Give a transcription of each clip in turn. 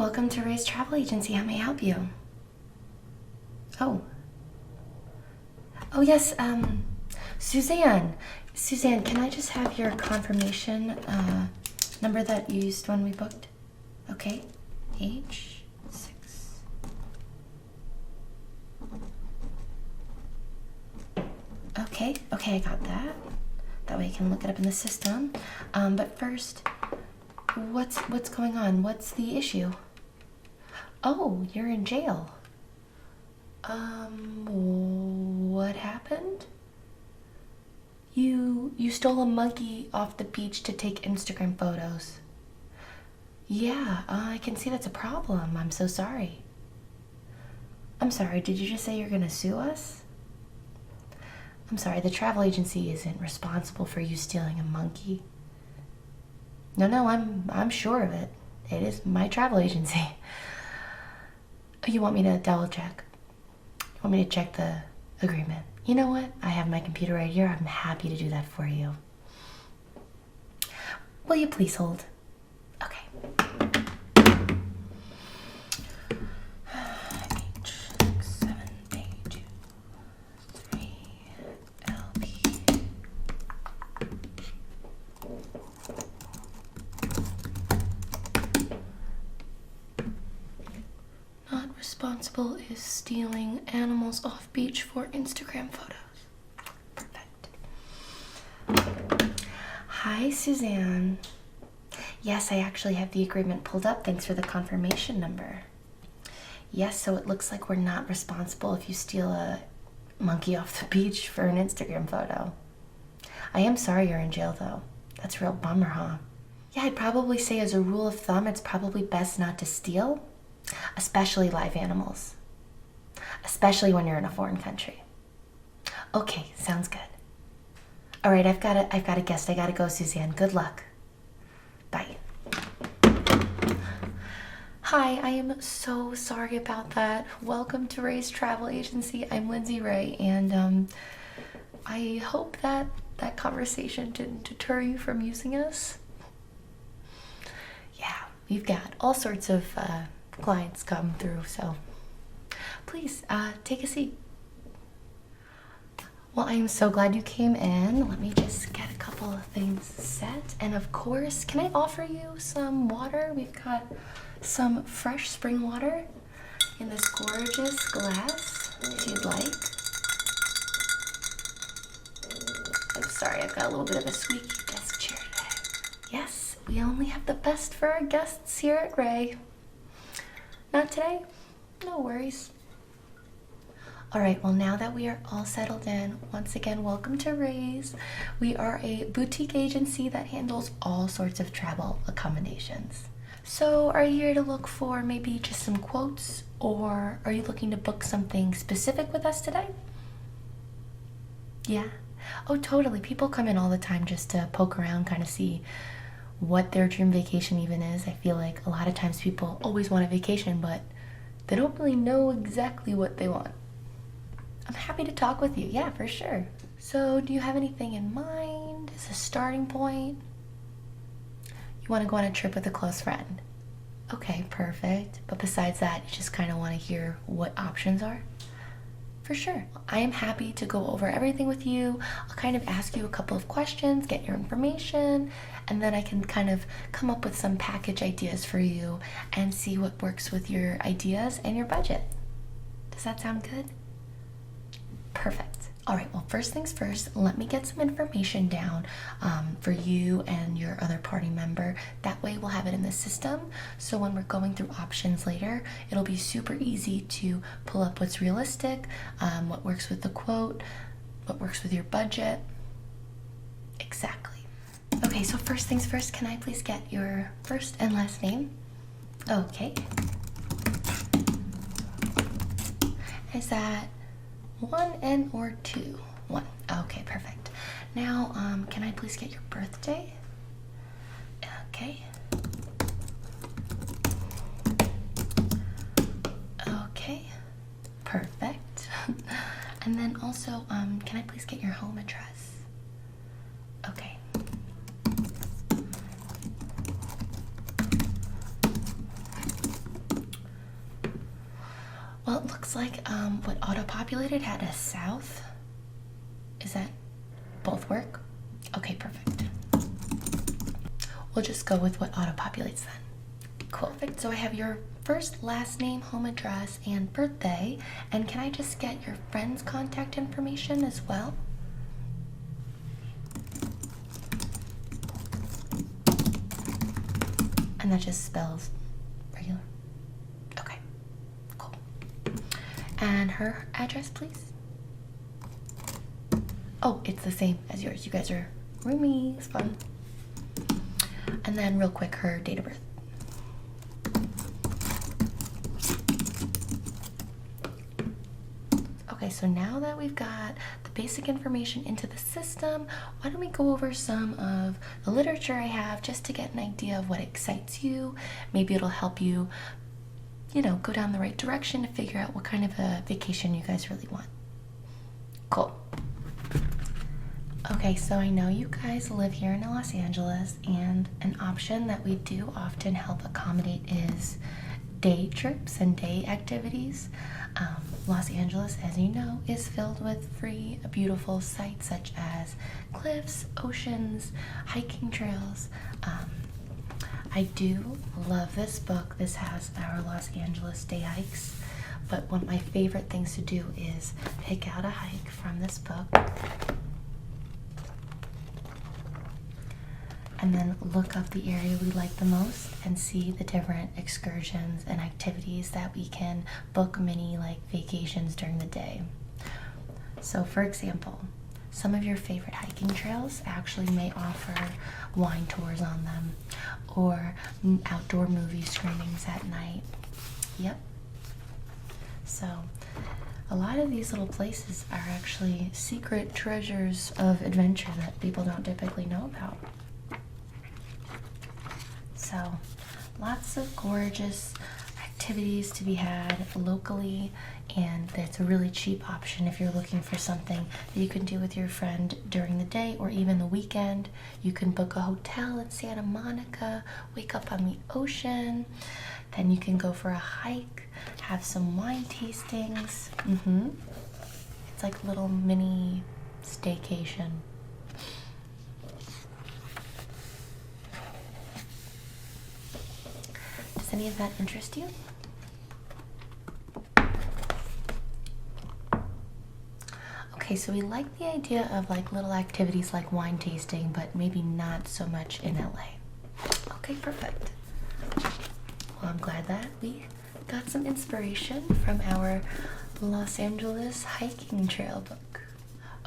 welcome to Ray's Travel Agency. How may I help you? Oh. Oh, yes, Suzanne. Suzanne, can I just have your confirmation number that you used when we booked? Okay. H6. Okay, I got that. That way I can look it up in the system. But first, what's going on? What's the issue? Oh, you're in jail. What happened? You stole a monkey off the beach to take Instagram photos. Yeah, I can see that's a problem. I'm so sorry. I'm sorry, did you just say you're gonna sue us? I'm sorry, the travel agency isn't responsible for you stealing a monkey. No, I'm sure of it. It is my travel agency. You want me to double check? You want me to check the agreement? You know what? I have my computer right here. I'm happy to do that for you. Will you please hold? Okay. Responsible is stealing animals off beach for Instagram photos. Perfect. Hi, Suzanne. Yes, I actually have the agreement pulled up. Thanks for the confirmation number. Yes, so it looks like we're not responsible if you steal a monkey off the beach for an Instagram photo. I am sorry you're in jail, though. That's a real bummer, huh? Yeah, I'd probably say as a rule of thumb, it's probably best not to steal. Especially live animals. Especially when you're in a foreign country. Okay, sounds good. All right, I've got a guest. I gotta go, Suzanne. Good luck. Bye. Hi, I am so sorry about that. Welcome to Ray's Travel Agency. I'm Lindsay Ray, and I hope that conversation didn't deter you from using us. Yeah, we've got all sorts of clients come through, so please take a seat. Well, I am so glad you came in. Let me just get a couple of things set, and of course, can I offer you some water? We've got some fresh spring water in this gorgeous glass, if you'd like. I'm sorry, I've got a little bit of a squeaky desk chair today. Yes, we only have the best for our guests here at Ray. Not today? No worries. All right, well, now that we are all settled in, once again, welcome to Ray's. We are a boutique agency that handles all sorts of travel accommodations. So are you here to look for maybe just some quotes, or are you looking to book something specific with us today? Yeah? Oh, totally. People come in all the time just to poke around, kind of see what their dream vacation even is. I feel like a lot of times people always want a vacation, but they don't really know exactly what they want. I'm happy to talk with you. Yeah, for sure. So do you have anything in mind as a starting point? You want to go on a trip with a close friend? Okay, perfect. But besides that, you just kind of want to hear what options are? For sure. I am happy to go over everything with you. I'll kind of ask you a couple of questions, get your information, and then I can kind of come up with some package ideas for you and see what works with your ideas and your budget. Does that sound good? Perfect. All right, well, first things first, let me get some information down for you and your other party member. That way we'll have it in the system. So when we're going through options later, it'll be super easy to pull up what's realistic, what works with the quote, what works with your budget. Exactly. Okay, so first things first, can I please get your first and last name? Okay. Is that 1 N or 2? 1. Okay, perfect. Now, can I please get your birthday? Okay. Okay, perfect. And then also, can I please get your home address? Okay. looks like what auto-populated had a south. Is that both work? Okay, perfect. We'll just go with what auto-populates then. Cool. Perfect. So I have your first, last name, home address, and birthday. And can I just get your friend's contact information as well? And that just spells regular. Okay, cool. And her address, please? Oh, it's the same as yours. You guys are roomies. Fun. And then real quick, her date of birth. Okay, so now that we've got the basic information into the system, why don't we go over some of the literature I have just to get an idea of what excites you. Maybe it'll help you, go down the right direction to figure out what kind of a vacation you guys really want. Cool. Okay, so I know you guys live here in Los Angeles, and an option that we do often help accommodate is day trips and day activities. Los Angeles, as you know, is filled with free, beautiful sights such as cliffs, oceans, hiking trails. I do love this book. This has our Los Angeles day hikes, but one of my favorite things to do is pick out a hike from this book and then look up the area we like the most and see the different excursions and activities that we can book mini vacations during the day. So for example, some of your favorite hiking trails actually may offer wine tours on them or outdoor movie screenings at night. Yep. So a lot of these little places are actually secret treasures of adventure that people don't typically know about. So lots of gorgeous activities to be had locally, and it's a really cheap option if you're looking for something that you can do with your friend during the day or even the weekend. You can book a hotel in Santa Monica, wake up on the ocean, then you can go for a hike, have some wine tastings. It's like a little mini staycation. Does any of that interest you? Okay, so we like the idea of little activities like wine tasting, but maybe not so much in LA. Okay, perfect. Well, I'm glad that we got some inspiration from our Los Angeles hiking trail book.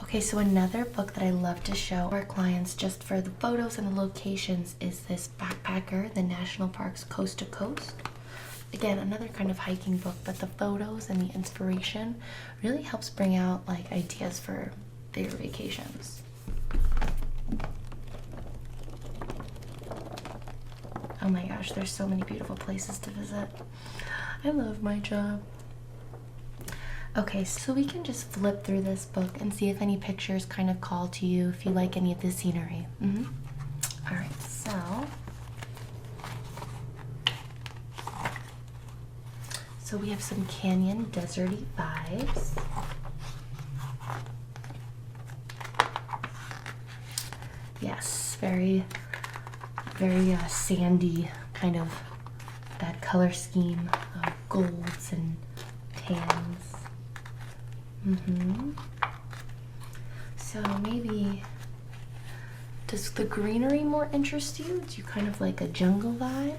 Okay, so another book that I love to show our clients just for the photos and the locations is this Backpacker, the National Parks Coast to Coast. Again, another kind of hiking book, but the photos and the inspiration really helps bring out ideas for bigger vacations. Oh my gosh, there's so many beautiful places to visit. I love my job. Okay, so we can just flip through this book and see if any pictures kind of call to you, if you like any of the scenery. All right, so we have some canyon deserty vibes. Yes, very, very sandy, kind of that color scheme of golds and tans. So maybe, does the greenery more interest you? Do you kind of like a jungle vibe?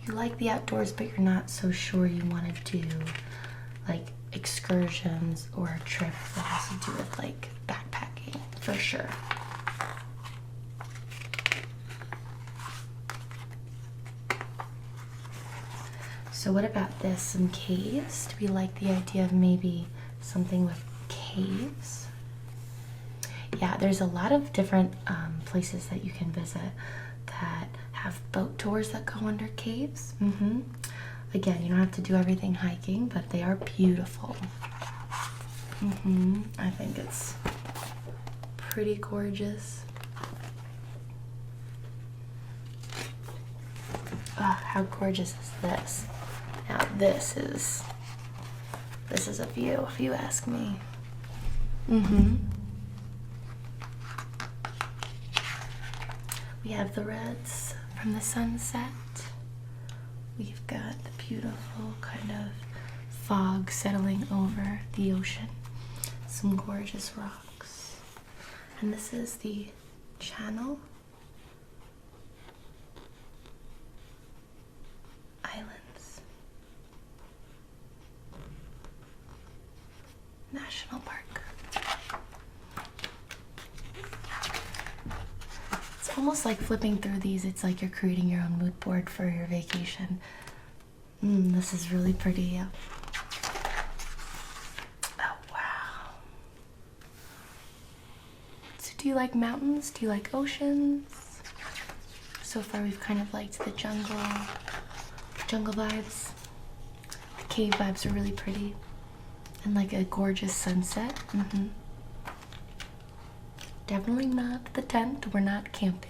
You like the outdoors, but you're not so sure you want to do excursions or a trip that has to do with backpacking, for sure. So what about this? Some caves? Do we like the idea of maybe something with caves? Yeah, there's a lot of different places that you can visit that have boat tours that go under caves. Again, you don't have to do everything hiking, but they are beautiful. I think it's pretty gorgeous. Oh, how gorgeous is this? Now this is a view, if you ask me. We have the reds from the sunset. We've got the beautiful kind of fog settling over the ocean. Some gorgeous rocks. And this is the Channel Islands National Park. It's almost like flipping through these, it's like you're creating your own mood board for your vacation. This is really pretty. Yeah. Oh, wow. So do you like mountains? Do you like oceans? So far we've kind of liked the jungle vibes. The cave vibes are really pretty. And like a gorgeous sunset. Definitely not the tent. We're not camping.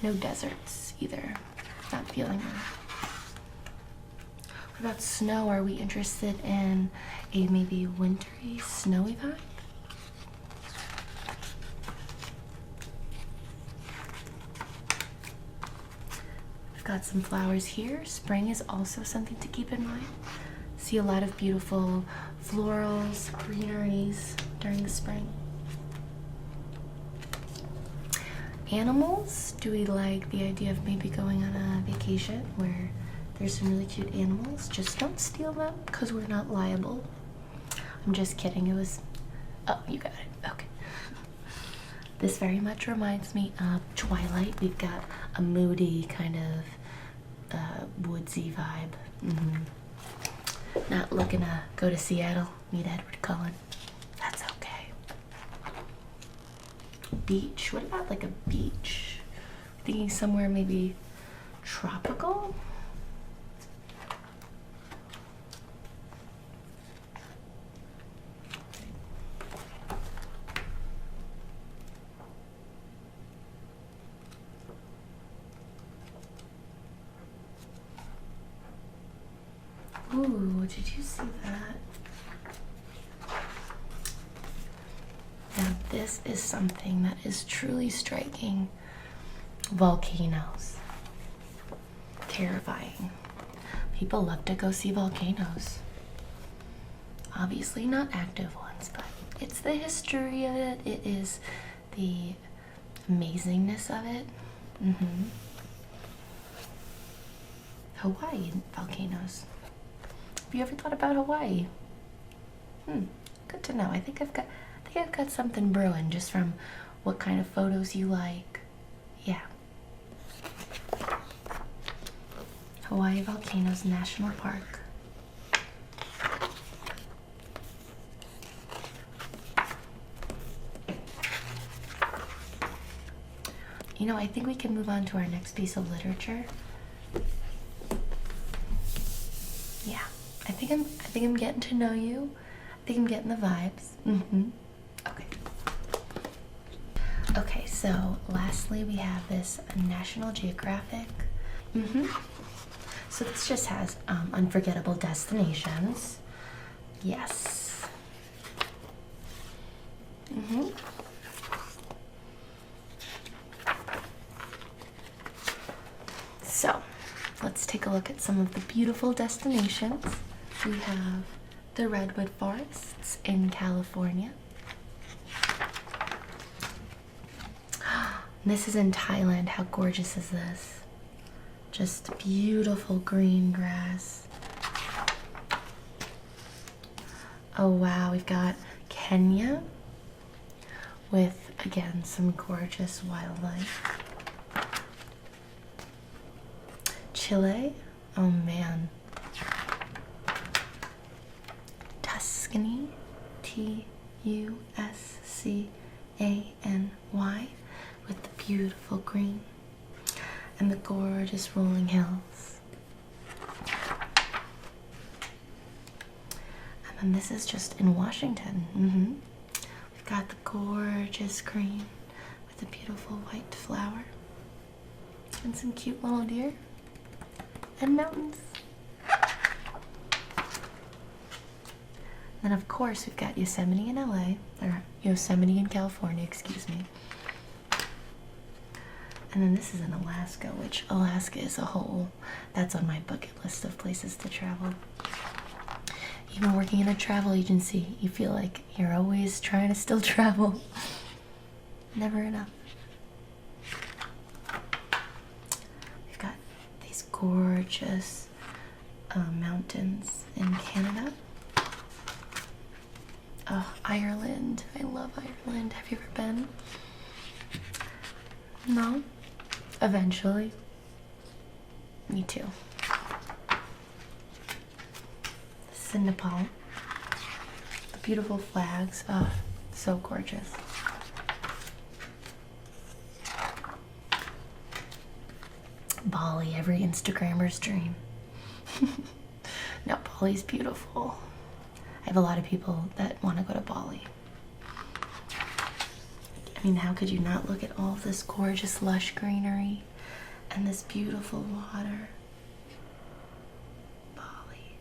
No deserts either. Not feeling that. What about snow? Are we interested in a maybe wintry, snowy vibe? We've got some flowers here. Spring is also something to keep in mind. See a lot of beautiful florals, greeneries during the spring. Animals, do we like the idea of maybe going on a vacation where there's some really cute animals? Just don't steal them because we're not liable. I'm just kidding. It was, oh, you got it. Okay. This very much reminds me of Twilight. We've got a moody kind of woodsy vibe. Not looking to go to Seattle, meet Edward Cullen. That's okay. Beach. What about like a beach? Thinking somewhere maybe tropical? Ooh, did you see that? Now this is something that is truly striking. Volcanoes. Terrifying. People love to go see volcanoes. Obviously not active ones, but it's the history of it. It is the amazingness of it. Hawaii volcanoes. Have you ever thought about Hawaii? Good to know. I think I've got something brewing just from what kind of photos you like. Yeah. Hawaii Volcanoes National Park. You know, I think we can move on to our next piece of literature. Yeah. I think I'm getting to know you. I think I'm getting the vibes. Okay. Okay, so lastly we have this National Geographic. So this just has unforgettable destinations. Yes. So let's take a look at some of the beautiful destinations. We have the redwood forests in California. This is in Thailand. How gorgeous is this? Just beautiful green grass. Oh wow, we've got Kenya with, again, some gorgeous wildlife. Chile, oh man. Tuscany, Tuscany, with the beautiful green and the gorgeous rolling hills. And then this is just in Washington. We've got the gorgeous green with the beautiful white flower. And some cute little deer. And mountains. Then of course we've got Yosemite in LA, or Yosemite in California, excuse me. And then this is in Alaska, which Alaska is a whole, that's on my bucket list of places to travel. Even working in a travel agency, you feel like you're always trying to still travel. Never enough. We've got these gorgeous mountains in Canada. Oh, Ireland. I love Ireland. Have you ever been? No? Eventually. Me too. This is in Nepal. The beautiful flags. Oh, so gorgeous. Bali, every Instagrammer's dream. No, Bali's beautiful. I have a lot of people that want to go to Bali. I mean, how could you not look at all this gorgeous lush greenery and this beautiful water? Bali.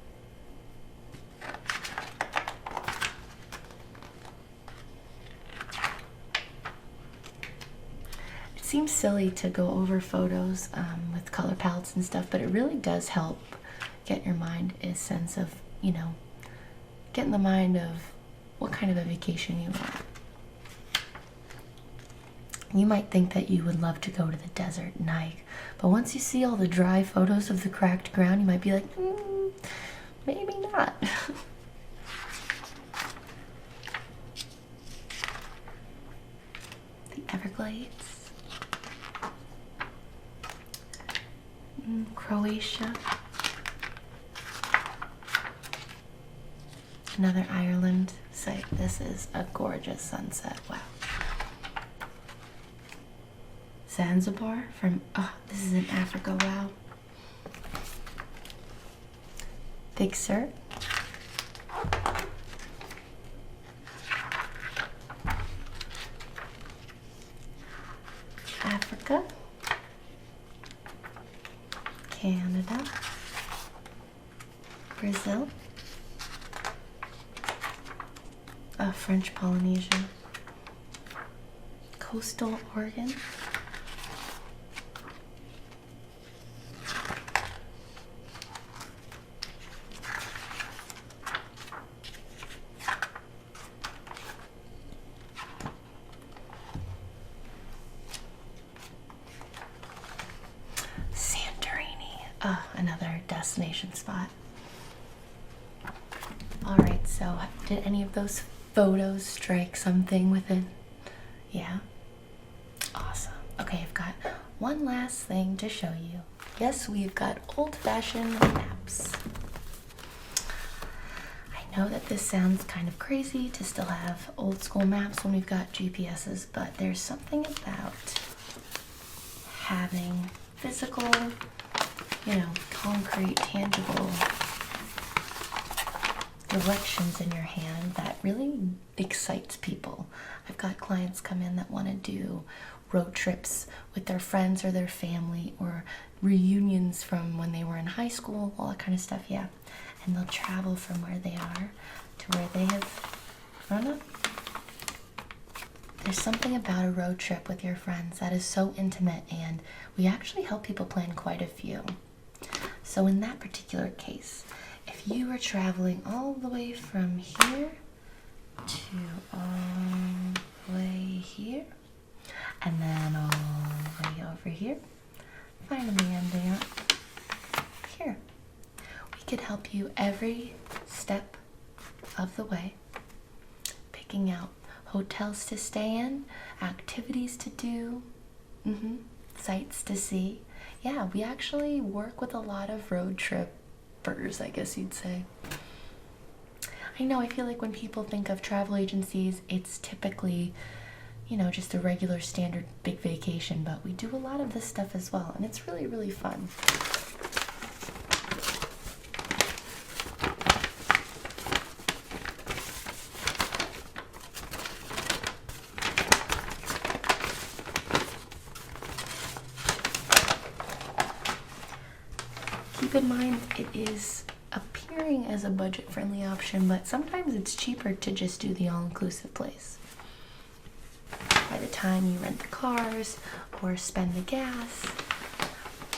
It seems silly to go over photos with color palettes and stuff, but it really does help get your mind a sense of, get in the mind of what kind of a vacation you want. You might think that you would love to go to the desert and hike, but once you see all the dry photos of the cracked ground, you might be like, maybe not. The Everglades. Croatia. Another Ireland site. This is a gorgeous sunset. Wow. Zanzibar this is in Africa. Wow. Big Sur. Africa. Canada. Brazil. French Polynesia. Coastal Oregon. Another destination spot. Alright, so did any of those photos strike something within? Yeah? Awesome. Okay, I've got one last thing to show you. Yes, we've got old-fashioned maps. I know that this sounds kind of crazy to still have old school maps when we've got GPSs, but there's something about having physical, concrete, tangible directions in your hand that really excites people. I've got clients come in that want to do road trips with their friends or their family, or reunions from when they were in high school, all that kind of stuff, yeah. And they'll travel from where they are to where they have grown up. There's something about a road trip with your friends that is so intimate, and we actually help people plan quite a few. So in that particular case, if you were traveling all the way from here to all the way here, and then all the way over here, finally ending up here, we could help you every step of the way, picking out hotels to stay in, activities to do, sights to see. Yeah, we actually work with a lot of road trippers, I guess you'd say. I know, I feel like when people think of travel agencies, it's typically, just a regular standard big vacation, but we do a lot of this stuff as well, and it's really, really fun. in mind it is appearing as a budget-friendly option, but sometimes it's cheaper to just do the all-inclusive place. By the time you rent the cars or spend the gas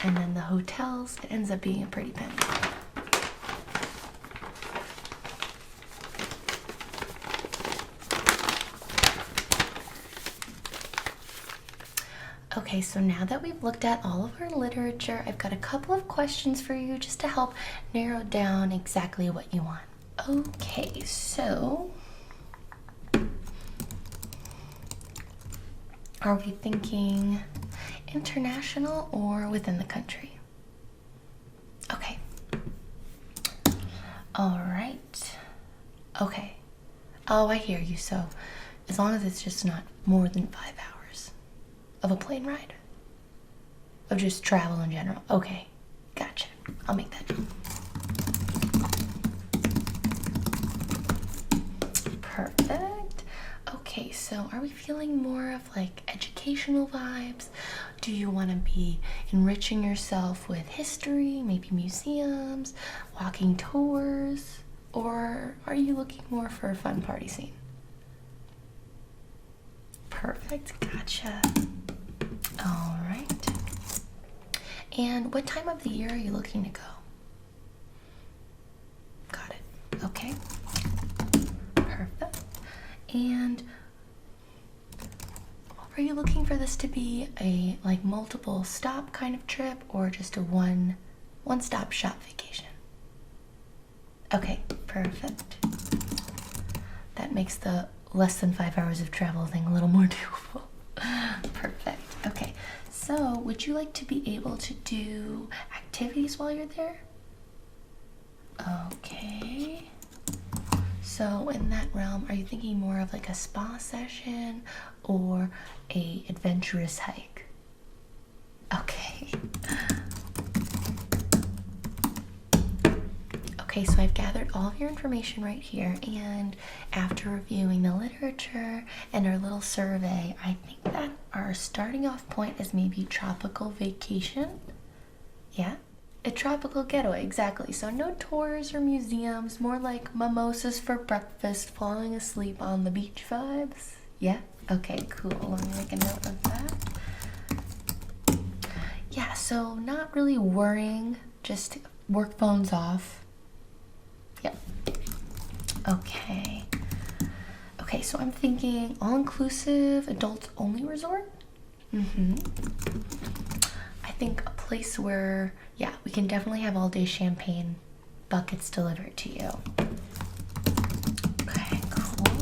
and then the hotels, it ends up being a pretty penny. Okay, so now that we've looked at all of our literature, I've got a couple of questions for you just to help narrow down exactly what you want. Okay, so are we thinking international or within the country? Okay. All right. Okay. Oh, I hear you. So as long as it's just not more than 5 hours of a plane ride, of just travel in general. Okay, gotcha. I'll make that. Perfect. Okay, so are we feeling more of like educational vibes? Do you want to be enriching yourself with history, maybe museums, walking tours, or are you looking more for a fun party scene? Perfect, gotcha. All right. And what time of the year are you looking to go? Got it. Okay. Perfect. And are you looking for this to be a like multiple stop kind of trip or just a one-stop shop vacation? Okay, perfect. That makes the less than 5 hours of travel thing a little more doable. Perfect. Okay, so would you like to be able to do activities while you're there? Okay. So in that realm, are you thinking more of like a spa session or a adventurous hike? Okay. Okay, so I've gathered all of your information right here, and after reviewing the literature and our little survey, I think that our starting off point is maybe tropical vacation. Yeah, a tropical getaway, exactly. So no tours or museums, more like mimosas for breakfast, falling asleep on the beach vibes. Yeah, okay, cool. Let me make a note of that. Yeah, so not really worrying, just work phones off. Yep. Okay. Okay, so I'm thinking all-inclusive, adults-only resort. I think a place where, yeah, we can definitely have all-day champagne buckets delivered to you. Okay, cool.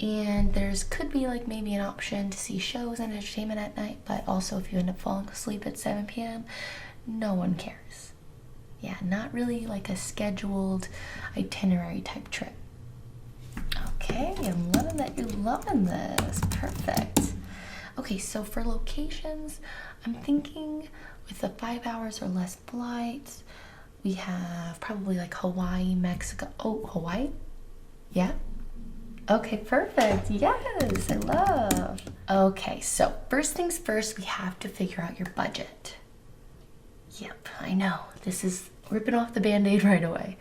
And could be like maybe an option to see shows and entertainment at night, but also if you end up falling asleep at 7 p.m., no one cares. Yeah, not really like a scheduled itinerary type trip. Okay, I'm loving that you're loving this. Perfect. Okay, so for locations, I'm thinking with the 5 hours or less flights, we have probably like Hawaii, Mexico. Oh, Hawaii? Yeah? Okay, perfect. Yes, I love. Okay, so first things first, we have to figure out your budget. Yep, I know. This is ripping off the Band-Aid right away.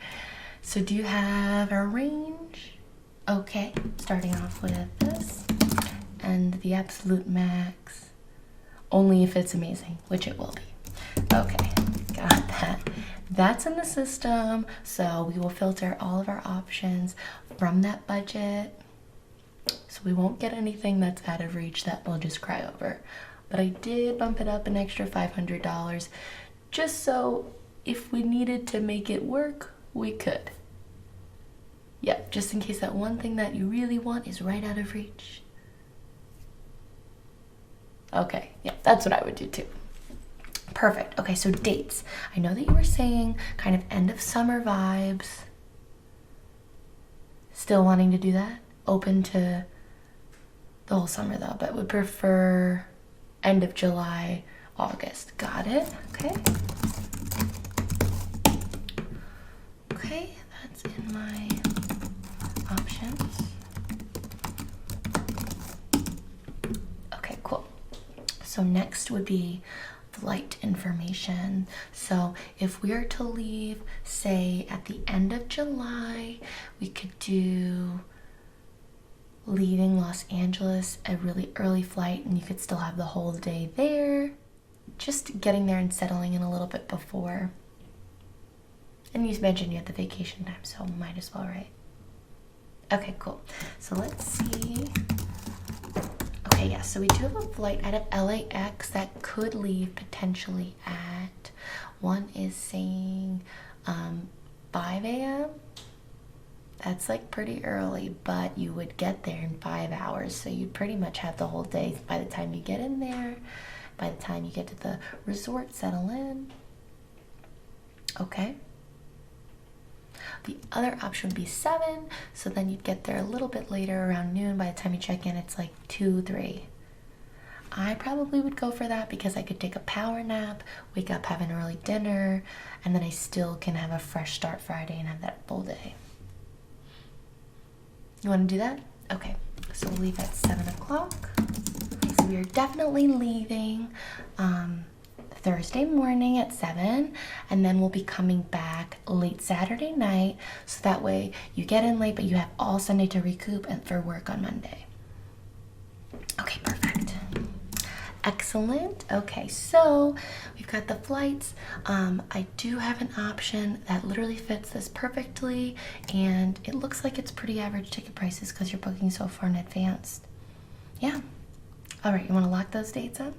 So do you have a range? Okay, starting off with this. And the absolute max. Only if it's amazing, which it will be. Okay, got that. That's in the system, so we will filter all of our options from that budget. So we won't get anything that's out of reach that we'll just cry over. But I did bump it up an extra $500 just so if we needed to make it work, we could. Yep, just in case that one thing that you really want is right out of reach. Okay, yeah, that's what I would do too. Perfect. Okay, so dates. I know that you were saying kind of end of summer vibes. Still wanting to do that? Open to the whole summer though, but would prefer end of July, August. Got it. Okay. Okay, that's in my options. So next would be flight information. So if we are to leave, say at the end of July, we could do leaving Los Angeles, a really early flight, and you could still have the whole day there. Just getting there and settling in a little bit before. And you mentioned you had the vacation time, so might as well, right? Okay, cool. So let's see. Okay, yeah, so we do have a flight out of LAX that could leave potentially at, one is saying 5 a.m. That's like pretty early, but you would get there in 5 hours, so you'd pretty much have the whole day by the time you get in there, by the time you get to the resort, settle in. Okay. The other option would be 7, so then you'd get there a little bit later, around noon. By the time you check in, it's like 2, 3. I probably would go for that because I could take a power nap, wake up, have an early dinner, and then I still can have a fresh start Friday and have that full day. You want to do that? Okay, so we'll leave at 7 o'clock. So we are definitely leaving Thursday morning at 7, and then we'll be coming back late Saturday night, so that way you get in late, but you have all Sunday to recoup and for work on Monday. Okay, perfect. Excellent. Okay, so we've got the flights. I do have an option that literally fits this perfectly, and it looks like it's pretty average ticket prices because you're booking so far in advance. Yeah. All right, you want to lock those dates up?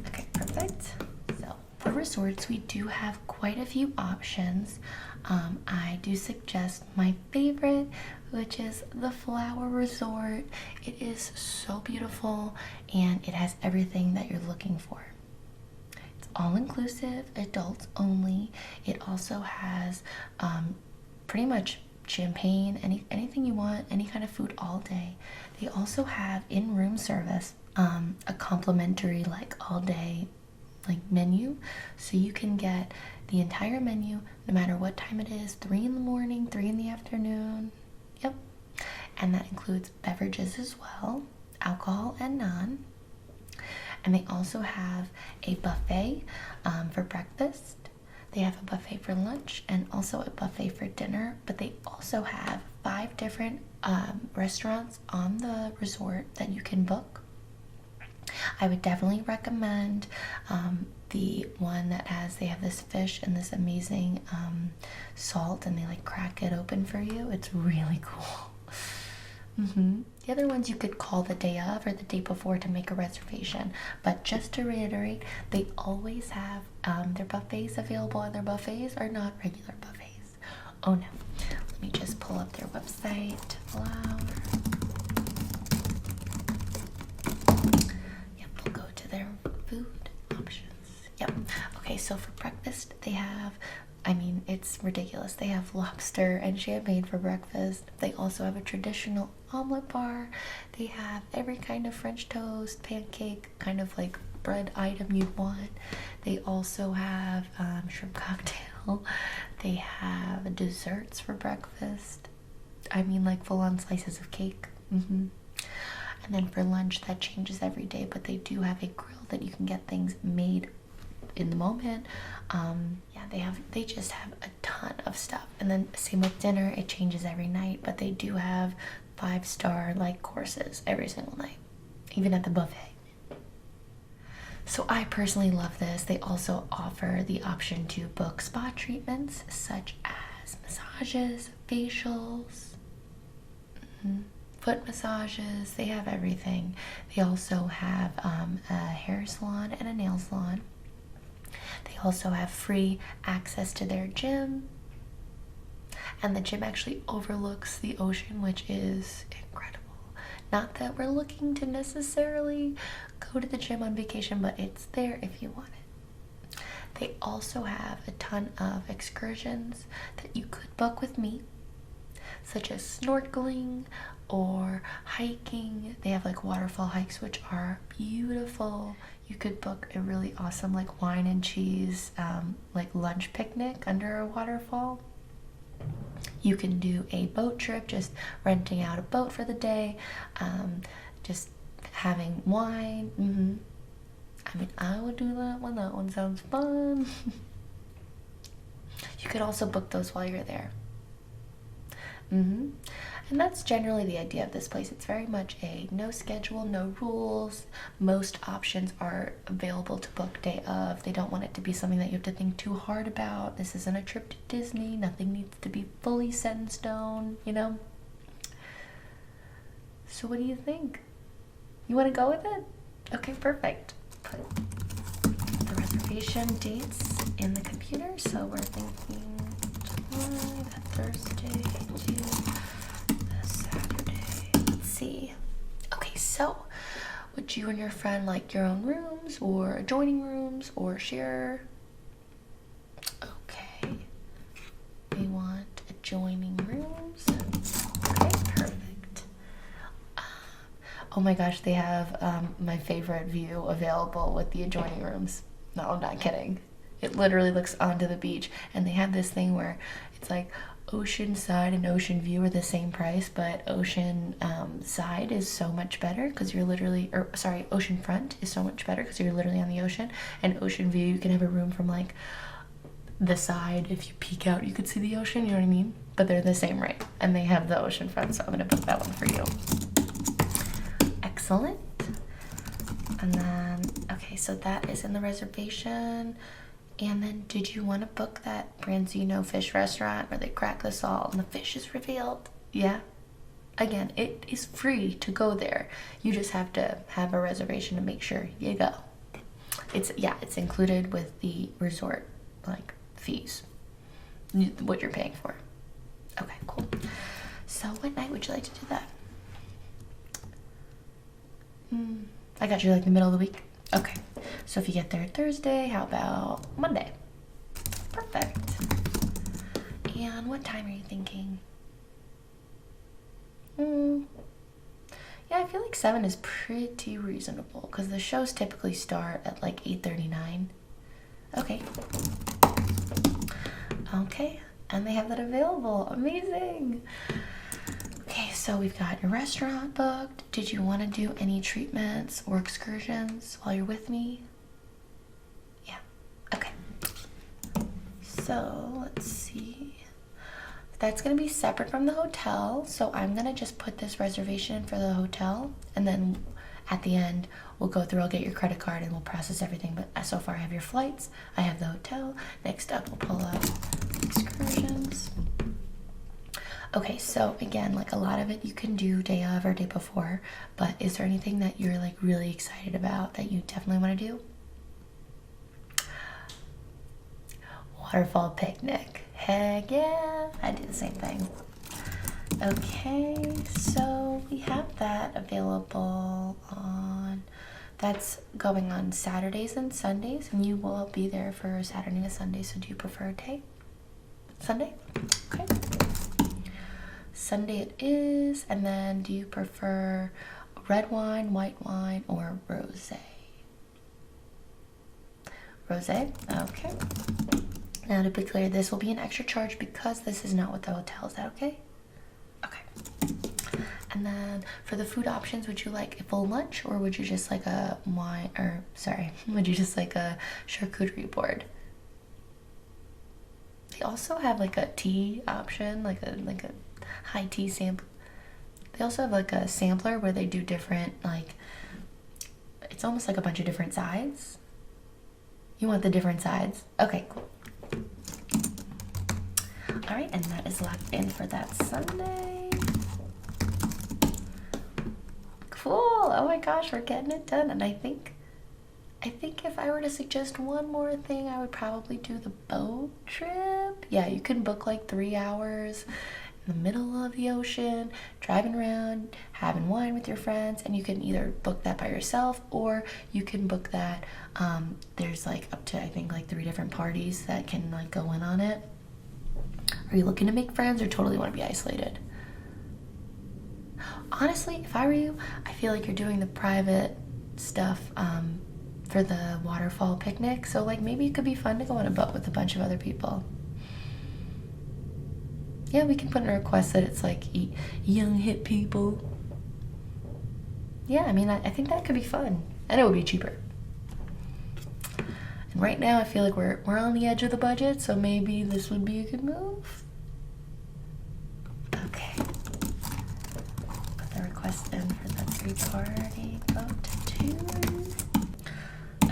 Okay, perfect. So for resorts, we do have quite a few options. I do suggest my favorite, which is the Flower Resort. It is so beautiful and it has everything that you're looking for. It's all inclusive, adults only. It also has pretty much champagne, anything you want, any kind of food all day. They also have in-room service, a complimentary like all day like menu, so you can get the entire menu no matter what time it is, 3 in the morning, 3 in the afternoon. Yep. And that includes beverages as well, alcohol and non. And they also have a buffet for breakfast. They have a buffet for lunch and also a buffet for dinner, but they also have 5 different restaurants on the resort that you can book. I would definitely recommend the one that they have this fish and this amazing salt, and they like crack it open for you. It's really cool. The other ones you could call the day of or the day before to make a reservation. But just to reiterate, they always have their buffets available, and their buffets are not regular buffets. Oh no. Let me just pull up their website. Flower. Yep, we'll go to their food options. Yep. Okay, so for breakfast, they have, it's ridiculous. They have lobster and champagne for breakfast. They also have a traditional omelet bar. They have every kind of French toast, pancake, kind of like bread item you'd want. They also have shrimp cocktail. They have desserts for breakfast. Like full-on slices of cake. And then for lunch, that changes every day, but they do have a grill that you can get things made in the moment. They just have a ton of stuff. And then same with dinner, it changes every night, but they do have 5-star like courses every single night, even at the buffet. So I personally love this. They also offer the option to book spa treatments such as massages, facials, foot massages. They have everything. They also have a hair salon and a nail salon. They also have free access to their gym, and the gym actually overlooks the ocean, which is incredible. Not that we're looking to necessarily go to the gym on vacation, but it's there if you want it. They also have a ton of excursions that you could book with me, such as snorkeling or hiking. They have like waterfall hikes, which are beautiful. You could book a really awesome like wine and cheese like lunch picnic under a waterfall. You can do a boat trip, just renting out a boat for the day, just having wine. I mean, I would do that one. That one sounds fun. You could also book those while you're there. And that's generally the idea of this place. It's very much a no schedule, no rules. Most options are available to book day of. They don't want it to be something that you have to think too hard about. This isn't a trip to Disney. Nothing needs to be fully set in stone, you know? So what do you think? You want to go with it? Okay, perfect. Put the reservation dates in the computer. So we're thinking July, that Thursday to the Saturday. Let's see. Okay, so would you and your friend like your own rooms or adjoining rooms or share? Okay. We want adjoining rooms. Okay, perfect. Oh my gosh, they have my favorite view available with the adjoining rooms. No, I'm not kidding. It literally looks onto the beach, and they have this thing where it's like ocean side and ocean view are the same price, but ocean side is so much better because you're literally, or sorry, ocean front is so much better because you're literally on the ocean, and ocean view you can have a room from like the side. If you peek out, you could see the ocean, you know what I mean? But they're the same rate, and they have the ocean front, so I'm gonna book that one for you. Excellent. And then, okay, so that is in the reservation. And then did you want to book that Branzino fish restaurant where they crack the salt and the fish is revealed? Yeah. Again, it is free to go there. You just have to have a reservation to make sure you go. It's included with the resort like fees, what you're paying for. Okay, cool. So what night would you like to do that? I got you like the middle of the week. Okay, so if you get there Thursday, how about Monday? Perfect. And what time are you thinking? Yeah, I feel like 7 is pretty reasonable because the shows typically start at like 8:39. Okay. Okay, and they have that available. Amazing. Okay, so we've got your restaurant booked. Did you want to do any treatments or excursions while you're with me? Yeah, okay. So let's see. That's going to be separate from the hotel. So I'm going to just put this reservation for the hotel. And then at the end, we'll go through, I'll get your credit card and we'll process everything. But so far I have your flights, I have the hotel. Next up, we'll pull up excursions. Okay, so again, like a lot of it you can do day of or day before, but is there anything that you're like really excited about that you definitely want to do? Waterfall picnic. Heck yeah, I do the same thing. Okay, so we have that available on, that's going on Saturdays and Sundays, and you will be there for Saturday to Sunday, so do you prefer a day? Sunday? Okay. Sunday it is, and then do you prefer red wine, white wine, or rosé? Rosé? Okay. Now to be clear, this will be an extra charge because this is not with the hotel. Is that okay? Okay. And then for the food options, would you like a full lunch or would you just like a wine, or sorry, would you just like a charcuterie board? They also have like a tea option, like a high tea sample. They also have like a sampler where they do different, like, it's almost like a bunch of different sides. You want the different sides? Okay, cool. All right, and that is locked in for that Sunday. Cool. Oh my gosh, we're getting it done. And I think if I were to suggest one more thing, I would probably do the boat trip. Yeah, you can book like 3 hours in the middle of the ocean, driving around, having wine with your friends, and you can either book that by yourself or you can book that. There's like up to, I think, like 3 different parties that can like go in on it. Are you looking to make friends or totally want to be isolated? Honestly, if I were you, I feel like you're doing the private stuff for the waterfall picnic. So like maybe it could be fun to go on a boat with a bunch of other people. Yeah, we can put in a request that it's like young hip people. Yeah, I mean, I think that could be fun. And it would be cheaper. And right now I feel like we're on the edge of the budget, so maybe this would be a good move. Okay. Put the request in for the 3-party boat tour.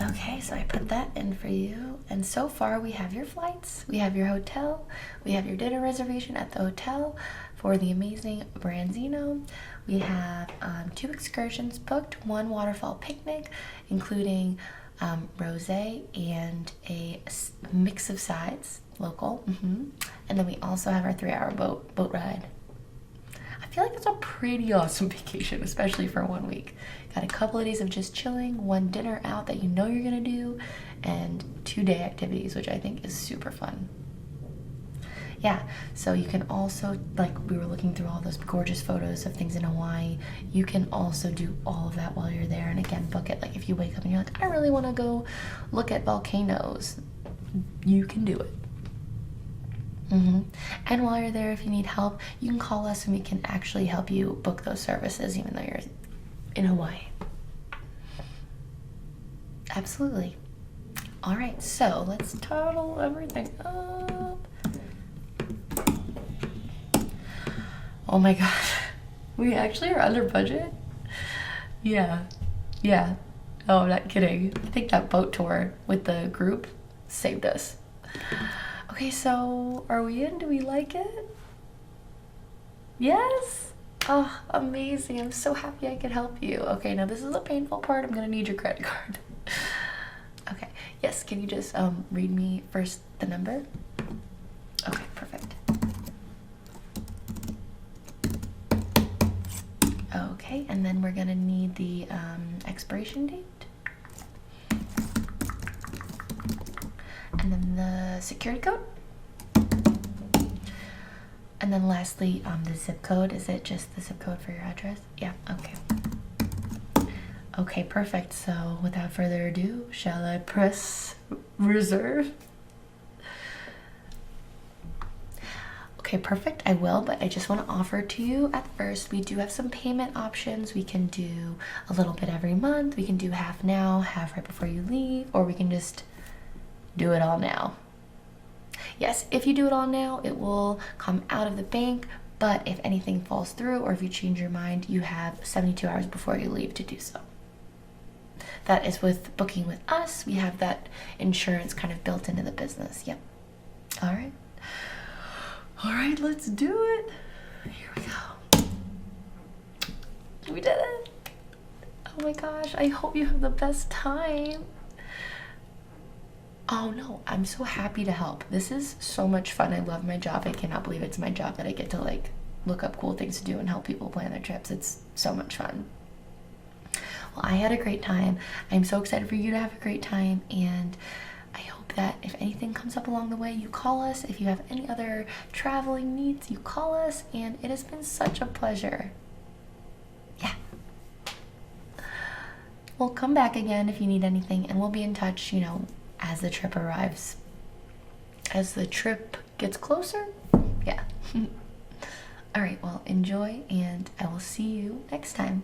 Okay, so I put that in for you. And so far we have your flights, we have your hotel, we have your dinner reservation at the hotel for the amazing Branzino. We have 2 excursions booked, 1 waterfall picnic, including rosé and a mix of sides, local. And then we also have our 3-hour boat ride. I feel like that's a pretty awesome vacation, especially for 1 week. Got a couple of days of just chilling, 1 dinner out that you know you're gonna do, and 2-day activities, which I think is super fun. Yeah, so you can also, like, we were looking through all those gorgeous photos of things in Hawaii. You can also do all of that while you're there, and again, book it. Like, if you wake up and you're like, I really want to go look at volcanoes, you can do it. And while you're there, if you need help, you can call us and we can actually help you book those services, even though you're in Hawaii. Absolutely. All right, so let's total everything up. Oh my gosh, we actually are under budget? Yeah. Oh, I'm not kidding. I think that boat tour with the group saved us. Okay, so are we in? Do we like it? Yes? Oh, amazing. I'm so happy I could help you. Okay, now this is a painful part. I'm gonna need your credit card. Okay, yes, can you just read me first the number? Okay, perfect. Okay, and then we're gonna need the expiration date. And then the security code. And then lastly, the zip code. Is it just the zip code for your address? Yeah, okay. Okay, perfect. So without further ado, shall I press reserve? Okay, perfect, I will, but I just want to offer to you at first, we do have some payment options. We can do a little bit every month. We can do half now, half right before you leave, or we can just do it all now. Yes, if you do it all now, it will come out of the bank, but if anything falls through or if you change your mind, you have 72 hours before you leave to do so. That is with booking with us. We have that insurance kind of built into the business. Yep. All right. All right, let's do it. Here we go. We did it. Oh my gosh, I hope you have the best time. Oh no, I'm so happy to help. This is so much fun. I love my job. I cannot believe it's my job that I get to like look up cool things to do and help people plan their trips. It's so much fun. Well, I had a great time. I'm so excited for you to have a great time, and I hope that if anything comes up along the way, you call us. If you have any other traveling needs, you call us, and it has been such a pleasure. Yeah. Well, come back again if you need anything, and we'll be in touch, you know, as the trip arrives. As the trip gets closer? Yeah. All right, well, enjoy, and I will see you next time.